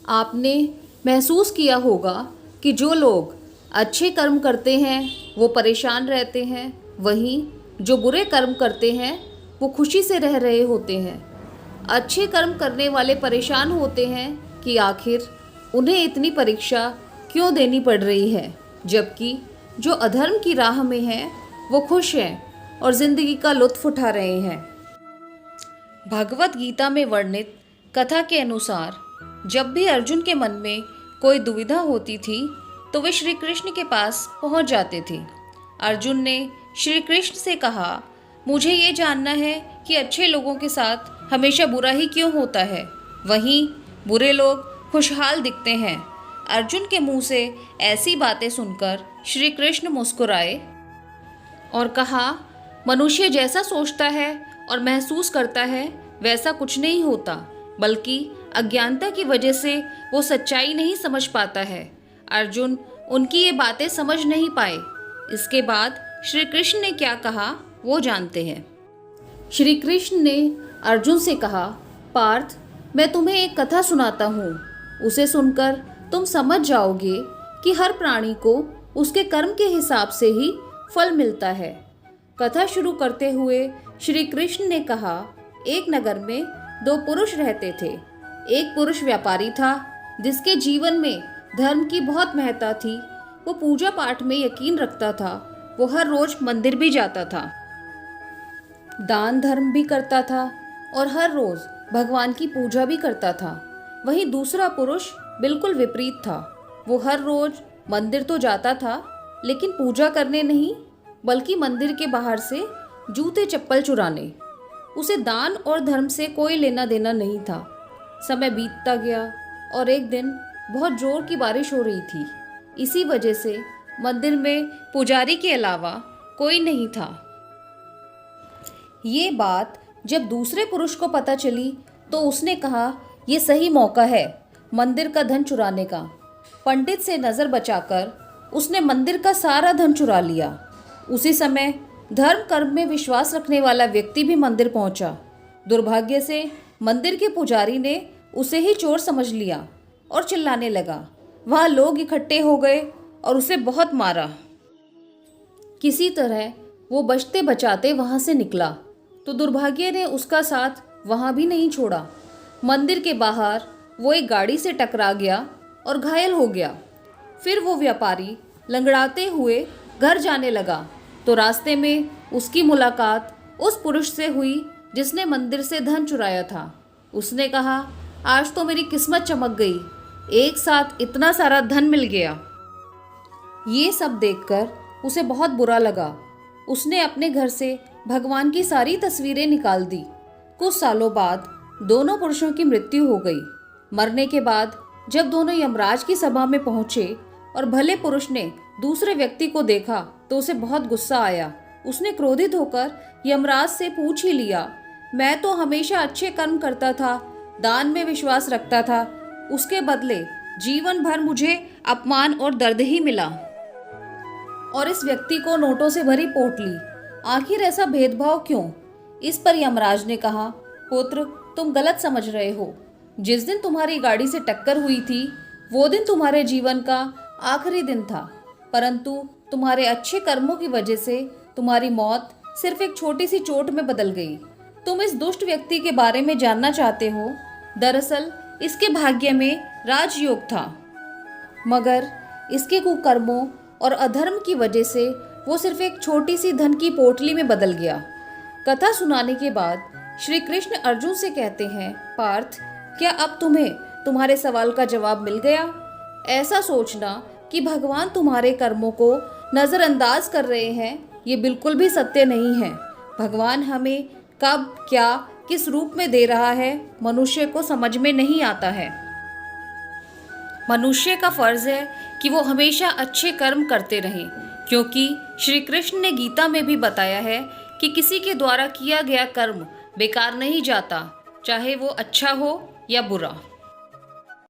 आपने महसूस किया होगा कि जो लोग अच्छे कर्म करते हैं वो परेशान रहते हैं, वहीं जो बुरे कर्म करते हैं वो खुशी से रह रहे होते हैं। अच्छे कर्म करने वाले परेशान होते हैं कि आखिर उन्हें इतनी परीक्षा क्यों देनी पड़ रही है, जबकि जो अधर्म की राह में हैं वो खुश हैं और ज़िंदगी का लुत्फ़ उठा रहे हैं। भगवत गीता में वर्णित कथा के अनुसार जब भी अर्जुन के मन में कोई दुविधा होती थी तो वे श्री कृष्ण के पास पहुंच जाते थे। अर्जुन ने श्री कृष्ण से कहा, मुझे ये जानना है कि अच्छे लोगों के साथ हमेशा बुरा ही क्यों होता है, वहीं बुरे लोग खुशहाल दिखते हैं। अर्जुन के मुंह से ऐसी बातें सुनकर श्री कृष्ण मुस्कुराए और कहा, मनुष्य जैसा सोचता है और महसूस करता है वैसा कुछ नहीं होता, बल्कि अज्ञानता की वजह से वो सच्चाई नहीं समझ पाता है। अर्जुन उनकी ये बातें समझ नहीं पाए। इसके बाद श्री कृष्ण ने क्या कहा वो जानते हैं। श्री कृष्ण ने अर्जुन से कहा, पार्थ, मैं तुम्हें एक कथा सुनाता हूँ। उसे सुनकर तुम समझ जाओगे कि हर प्राणी को उसके कर्म के हिसाब से ही फल मिलता है। कथा शुरू करते हुए श्री कृष्ण ने कहा, एक नगर में दो पुरुष रहते थे। एक पुरुष व्यापारी था जिसके जीवन में धर्म की बहुत महत्ता थी। वो पूजा पाठ में यकीन रखता था। वो हर रोज मंदिर भी जाता था, दान धर्म भी करता था और हर रोज भगवान की पूजा भी करता था। वहीं दूसरा पुरुष बिल्कुल विपरीत था। वो हर रोज मंदिर तो जाता था लेकिन पूजा करने नहीं, बल्कि मंदिर के बाहर से जूते चप्पल चुराने। उसे दान और धर्म से कोई लेना देना नहीं था। समय बीतता गया और एक दिन बहुत जोर की बारिश हो रही थी। इसी वजह से मंदिर में पुजारी के अलावा कोई नहीं था। ये बात जब दूसरे पुरुष को पता चली तो उसने कहा, ये सही मौका है मंदिर का धन चुराने का। पंडित से नज़र बचाकर उसने मंदिर का सारा धन चुरा लिया। उसी समय धर्म कर्म में विश्वास रखने वाला व्यक्ति भी मंदिर पहुंचा। दुर्भाग्य से मंदिर के पुजारी ने उसे ही चोर समझ लिया और चिल्लाने लगा। वहाँ लोग इकट्ठे हो गए और उसे बहुत मारा। किसी तरह वो बचते बचाते वहाँ से निकला तो दुर्भाग्य ने उसका साथ वहाँ भी नहीं छोड़ा। मंदिर के बाहर वो एक गाड़ी से टकरा गया और घायल हो गया। फिर वो व्यापारी लंगड़ाते हुए घर जाने लगा तो रास्ते में उसकी मुलाकात उस पुरुष से हुई जिसने मंदिर से धन चुराया था। उसने कहा, आज तो मेरी किस्मत चमक गई, एक साथ इतना सारा धन मिल गया। ये सब देखकर उसे बहुत बुरा लगा। उसने अपने घर से भगवान की सारी तस्वीरें निकाल दी। कुछ सालों बाद दोनों पुरुषों की मृत्यु हो गई। मरने के बाद जब दोनों यमराज की सभा में पहुंचे और भले पुरुष ने दूसरे व्यक्ति को देखा तो उसे बहुत गुस्सा आया। उसने क्रोधित होकर यमराज से पूछ ही लिया, मैं तो हमेशा अच्छे कर्म करता था, दान में विश्वास रखता था, उसके बदले जीवन भर मुझे अपमान और दर्द ही मिला और इस व्यक्ति को नोटों से भरी पोटली। आखिर ऐसा भेदभाव क्यों? इस पर यमराज ने कहा, पुत्र, तुम गलत समझ रहे हो। जिस दिन तुम्हारी गाड़ी से टक्कर हुई थी वो दिन तुम्हारे जीवन का आखिरी दिन था, परंतु तुम्हारे अच्छे कर्मों की वजह से तुम्हारी मौत सिर्फ एक छोटी सी चोट में बदल गई। तुम इस दुष्ट व्यक्ति के बारे में जानना चाहते हो। दरअसल इसके भाग्य में राजयोग था, मगर इसके कुकर्मों और अधर्म की वजह से वो सिर्फ एक छोटी सी धन की पोटली में बदल गया। कथा सुनाने के बाद श्री कृष्ण अर्जुन से कहते हैं, पार्थ, क्या अब तुम्हें तुम्हारे सवाल का जवाब मिल गया? ऐसा सोचना कि भगवान तुम्हारे कर्मों को नज़रअंदाज कर रहे हैं, ये बिल्कुल भी सत्य नहीं है। भगवान हमें कब, क्या, किस रूप में दे रहा है, मनुष्य को समझ में नहीं आता है। मनुष्य का फर्ज है कि वो हमेशा अच्छे कर्म करते रहें, क्योंकि श्री कृष्ण ने गीता में भी बताया है कि किसी के द्वारा किया गया कर्म बेकार नहीं जाता, चाहे वो अच्छा हो या बुरा।